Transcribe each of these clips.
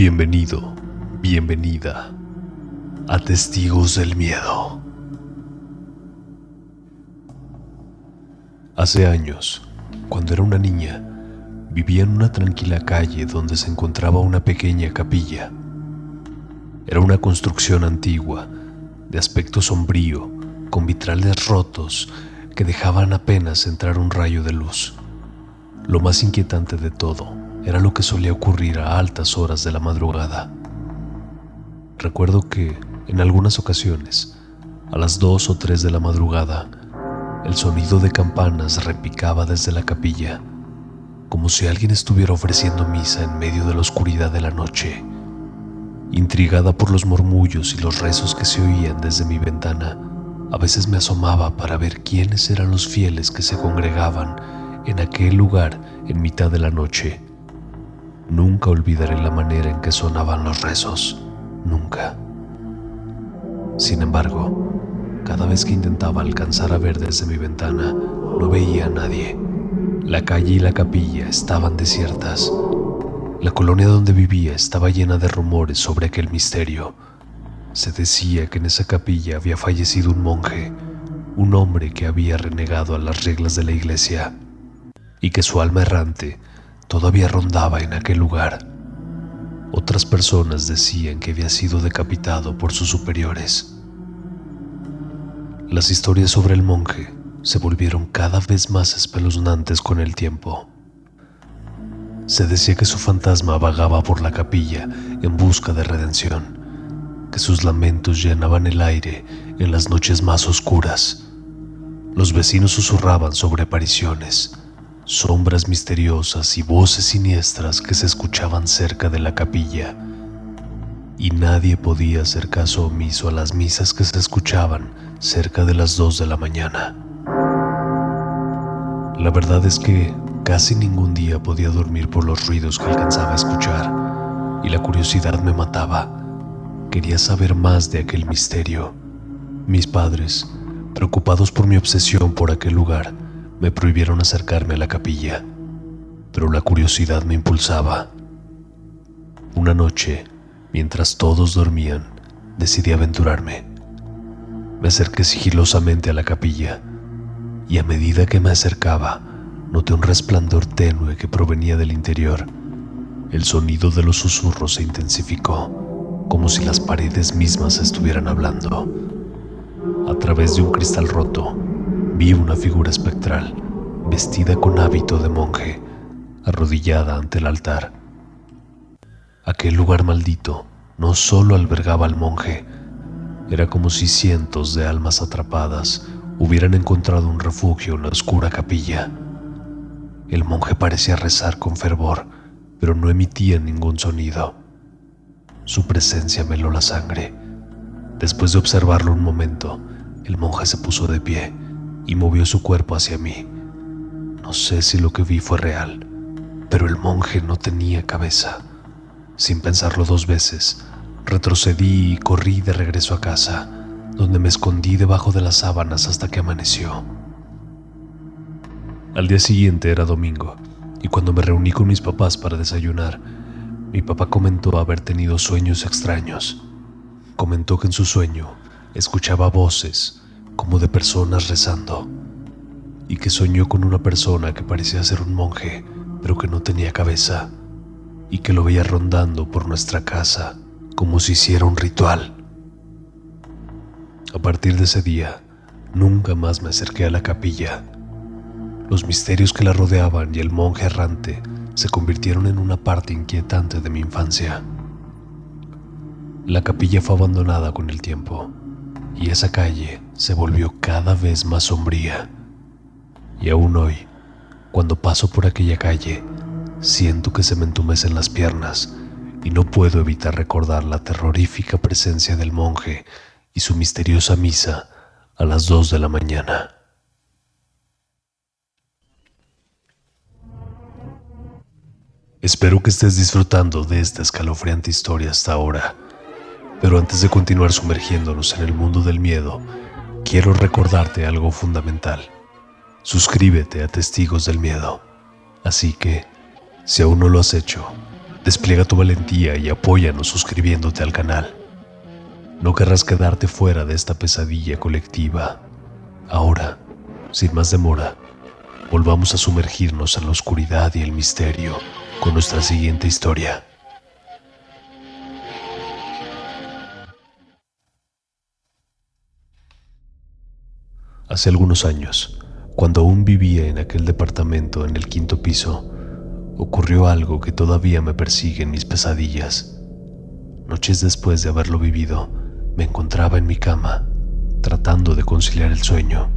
Bienvenido, bienvenida a Testigos del Miedo. Hace años, cuando era una niña, vivía en una tranquila calle donde se encontraba una pequeña capilla. Era una construcción antigua, de aspecto sombrío, con vitrales rotos que dejaban apenas entrar un rayo de luz. Lo más inquietante de todo era lo que solía ocurrir a altas horas de la madrugada. Recuerdo que, en algunas ocasiones, a las 2 o 3 de la madrugada, el sonido de campanas repicaba desde la capilla, como si alguien estuviera ofreciendo misa en medio de la oscuridad de la noche. Intrigada por los murmullos y los rezos que se oían desde mi ventana, a veces me asomaba para ver quiénes eran los fieles que se congregaban en aquel lugar en mitad de la noche. Nunca olvidaré la manera en que sonaban los rezos, nunca. Sin embargo, cada vez que intentaba alcanzar a ver desde mi ventana, no veía a nadie. La calle y la capilla estaban desiertas. La colonia donde vivía estaba llena de rumores sobre aquel misterio. Se decía que en esa capilla había fallecido un monje, un hombre que había renegado a las reglas de la iglesia, y que su alma errante todavía rondaba en aquel lugar. Otras personas decían que había sido decapitado por sus superiores. Las historias sobre el monje se volvieron cada vez más espeluznantes con el tiempo. Se decía que su fantasma vagaba por la capilla en busca de redención, que sus lamentos llenaban el aire en las noches más oscuras. Los vecinos susurraban sobre apariciones, sombras misteriosas y voces siniestras que se escuchaban cerca de la capilla, y nadie podía hacer caso omiso a las misas que se escuchaban cerca de las 2 de la mañana. La verdad es que casi ningún día podía dormir por los ruidos que alcanzaba a escuchar, y la curiosidad me mataba. Quería saber más de aquel misterio. Mis padres, preocupados por mi obsesión por aquel lugar, me prohibieron acercarme a la capilla, pero la curiosidad me impulsaba. Una noche, mientras todos dormían, decidí aventurarme. Me acerqué sigilosamente a la capilla, y a medida que me acercaba, noté un resplandor tenue que provenía del interior. El sonido de los susurros se intensificó, como si las paredes mismas estuvieran hablando. A través de un cristal roto, vi una figura espectral, vestida con hábito de monje, arrodillada ante el altar. Aquel lugar maldito no solo albergaba al monje, era como si cientos de almas atrapadas hubieran encontrado un refugio en la oscura capilla. El monje parecía rezar con fervor, pero no emitía ningún sonido. Su presencia me heló la sangre. Después de observarlo un momento, el monje se puso de pie y movió su cuerpo hacia mí. No sé si lo que vi fue real, pero el monje no tenía cabeza. Sin pensarlo 2 veces, retrocedí y corrí de regreso a casa, donde me escondí debajo de las sábanas hasta que amaneció. Al día siguiente era domingo, y cuando me reuní con mis papás para desayunar, mi papá comentó haber tenido sueños extraños. Comentó que en su sueño escuchaba voces como de personas rezando, y que soñó con una persona que parecía ser un monje, pero que no tenía cabeza, y que lo veía rondando por nuestra casa como si hiciera un ritual. A partir de ese día, nunca más me acerqué a la capilla. Los misterios que la rodeaban y el monje errante se convirtieron en una parte inquietante de mi infancia. La capilla fue abandonada con el tiempo, y esa calle se volvió cada vez más sombría. Y aún hoy, cuando paso por aquella calle, siento que se me entumecen las piernas y no puedo evitar recordar la terrorífica presencia del monje y su misteriosa misa a las 2 de la mañana. Espero que estés disfrutando de esta escalofriante historia hasta ahora, pero antes de continuar sumergiéndonos en el mundo del miedo, quiero recordarte algo fundamental. Suscríbete a Testigos del Miedo. Así que, si aún no lo has hecho, Despliega tu valentía y apóyanos suscribiéndote al canal. No querrás quedarte fuera de esta pesadilla colectiva. Ahora, sin más demora, volvamos a sumergirnos en la oscuridad y el misterio con nuestra siguiente historia. Hace algunos años, cuando aún vivía en aquel departamento en el 5º piso, ocurrió algo que todavía me persigue en mis pesadillas. Noches después de haberlo vivido, me encontraba en mi cama, tratando de conciliar el sueño,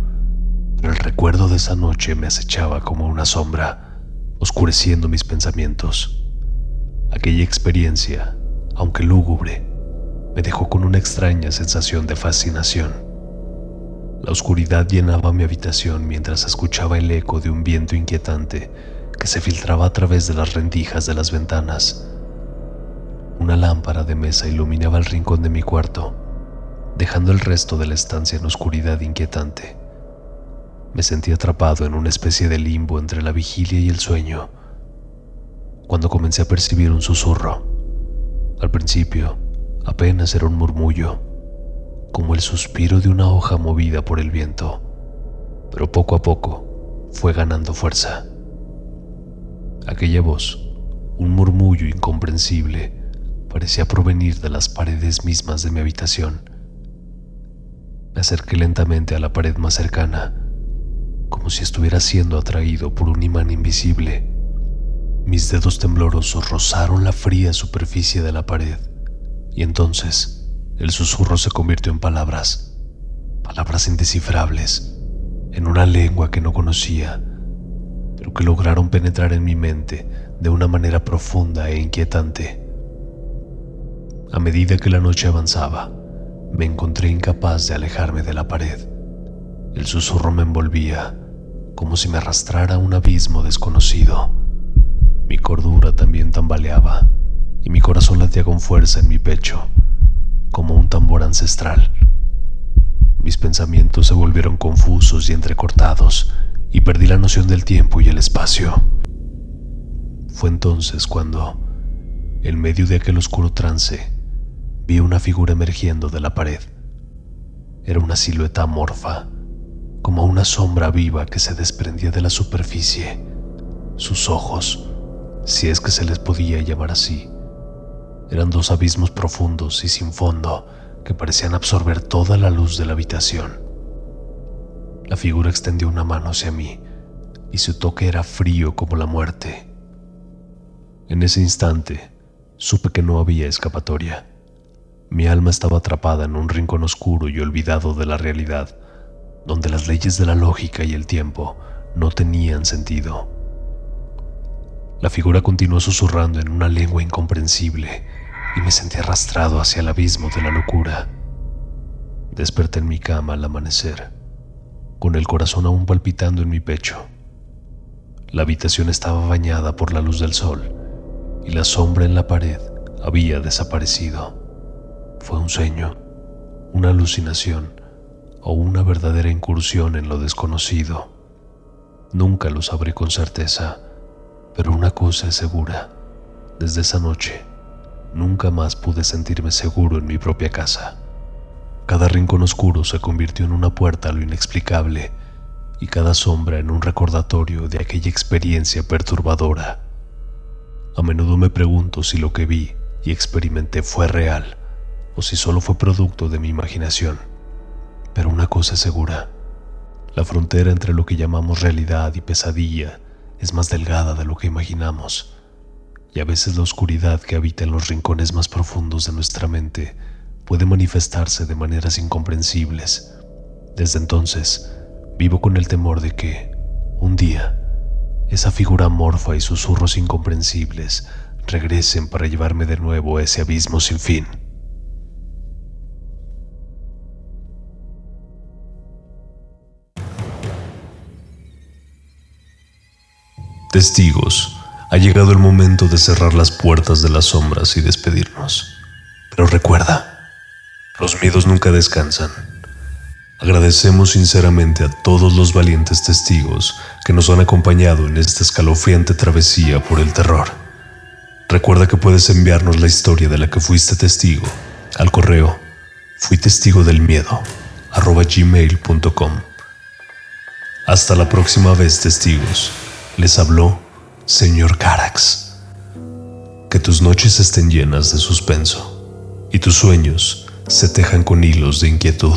pero el recuerdo de esa noche me acechaba como una sombra, oscureciendo mis pensamientos. Aquella experiencia, aunque lúgubre, me dejó con una extraña sensación de fascinación. La oscuridad llenaba mi habitación mientras escuchaba el eco de un viento inquietante que se filtraba a través de las rendijas de las ventanas. Una lámpara de mesa iluminaba el rincón de mi cuarto, dejando el resto de la estancia en oscuridad inquietante. Me sentí atrapado en una especie de limbo entre la vigilia y el sueño, cuando comencé a percibir un susurro. Al principio, apenas era un murmullo, como el suspiro de una hoja movida por el viento, pero poco a poco fue ganando fuerza. Aquella voz, un murmullo incomprensible, parecía provenir de las paredes mismas de mi habitación. Me acerqué lentamente a la pared más cercana, como si estuviera siendo atraído por un imán invisible. Mis dedos temblorosos rozaron la fría superficie de la pared, y entonces el susurro se convirtió en palabras indescifrables, en una lengua que no conocía, pero que lograron penetrar en mi mente de una manera profunda e inquietante. A medida que la noche avanzaba, me encontré incapaz de alejarme de la pared. El susurro me envolvía, como si me arrastrara a un abismo desconocido. Mi cordura también tambaleaba, y mi corazón latía con fuerza en mi pecho, como un tambor ancestral. Mis pensamientos se volvieron confusos y entrecortados, y perdí la noción del tiempo y el espacio. Fue entonces cuando, en medio de aquel oscuro trance, vi una figura emergiendo de la pared. Era una silueta amorfa, como una sombra viva que se desprendía de la superficie. Sus ojos, si es que se les podía llamar así, eran dos abismos profundos y sin fondo que parecían absorber toda la luz de la habitación. La figura extendió una mano hacia mí y su toque era frío como la muerte. En ese instante, supe que no había escapatoria. Mi alma estaba atrapada en un rincón oscuro y olvidado de la realidad, donde las leyes de la lógica y el tiempo no tenían sentido. La figura continuó susurrando en una lengua incomprensible y me sentí arrastrado hacia el abismo de la locura. Desperté en mi cama al amanecer, con el corazón aún palpitando en mi pecho. La habitación estaba bañada por la luz del sol y la sombra en la pared había desaparecido. ¿Fue un sueño, una alucinación o una verdadera incursión en lo desconocido? Nunca lo sabré con certeza, pero una cosa es segura: desde esa noche nunca más pude sentirme seguro en mi propia casa. Cada rincón oscuro se convirtió en una puerta a lo inexplicable y cada sombra en un recordatorio de aquella experiencia perturbadora. A menudo me pregunto si lo que vi y experimenté fue real o si solo fue producto de mi imaginación. Pero una cosa es segura: la frontera entre lo que llamamos realidad y pesadilla es más delgada de lo que imaginamos, y a veces la oscuridad que habita en los rincones más profundos de nuestra mente puede manifestarse de maneras incomprensibles. Desde entonces, vivo con el temor de que, un día, esa figura amorfa y susurros incomprensibles regresen para llevarme de nuevo a ese abismo sin fin. Testigos, ha llegado el momento de cerrar las puertas de las sombras y despedirnos. Pero recuerda, los miedos nunca descansan. Agradecemos sinceramente a todos los valientes testigos que nos han acompañado en esta escalofriante travesía por el terror. Recuerda que puedes enviarnos la historia de la que fuiste testigo al correo fuitestigodelmiedo@gmail.com. Hasta la próxima vez, testigos. Les habló Señor Carax. Que tus noches estén llenas de suspenso y tus sueños se tejan con hilos de inquietud.